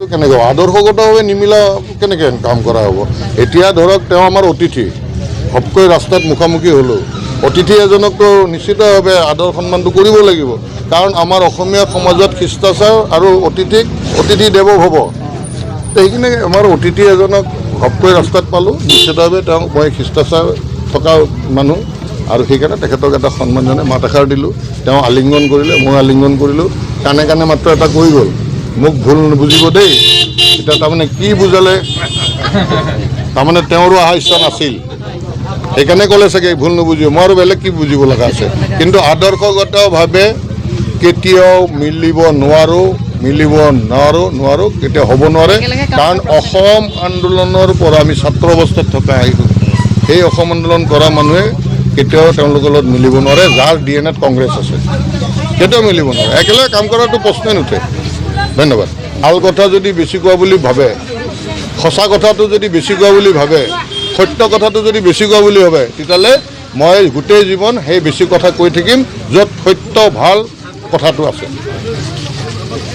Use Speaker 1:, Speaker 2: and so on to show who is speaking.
Speaker 1: কেনেকৈ হ'ব আদৰ্শগতভাৱে নিমিলা কেনেকৈ কাম কৰা হ'ব এতিয়া ধৰক তেওঁ আমাৰ অতিথি ঘপকৈ ৰাস্তাত মুখামুখি হ'লোঁ অতিথি এজনকতো নিশ্চিতভাৱে আদৰ সন্মানটো কৰিব লাগিব কাৰণ আমাৰ অসমীয়া সমাজত শিষ্টাচাৰ আৰু অতিথি দেৱ ভৱ সেইখিনি আমাৰ অতিথি এজনক ঘপকৈ ৰাস্তাত পালোঁ নিশ্চিতভাৱে তেওঁক মই শিষ্টাচাৰ থকা মানুহ আৰু সেইকাৰণে তেখেতক এটা সন্মান জনাই মাত এষাৰ দিলোঁ তেওঁ আলিংগন কৰিলে মই আলিংগন কৰিলোঁ কাণে কাণে মাত্ৰ এটা কৈ গ'ল মোক ভুল নুবুজিব দেই এতিয়া তাৰমানে কি বুজালে তাৰমানে তেওঁৰো অহা ইচ্ছা নাছিল সেইকাৰণে ক'লে চাগে ভুল নুবুজিব মই আৰু বেলেগ কি বুজিব লগা আছে কিন্তু আদৰ্শগতভাৱে কেতিয়াও মিলিব নোৱাৰোঁ কেতিয়াও হ'ব নোৱাৰে কাৰণ অসম আন্দোলনৰ পৰা আমি ছাত্ৰ অৱস্থাত থকা আহিছোঁ সেই অসম আন্দোলন কৰা মানুহে কেতিয়াও তেওঁলোকৰ লগত মিলিব নোৱাৰে যাৰ DNA ত কংগ্ৰেছ আছে কেতিয়াও মিলিব নোৱাৰে একেলগে কাম কৰাটো প্ৰশ্নই নুঠে ধন্যবাদ ভাল কথা যদি বেছি কোৱা বুলি ভাবে সঁচা কথাটো যদি বেছি কোৱা বুলি ভাবে সত্য কথাটো যদি বেছি কোৱা বুলি ভাবে তেতিয়াহ'লে মই গোটেই জীৱন সেই বেছি কথা কৈ থাকিম য'ত সত্য ভাল কথাটো আছে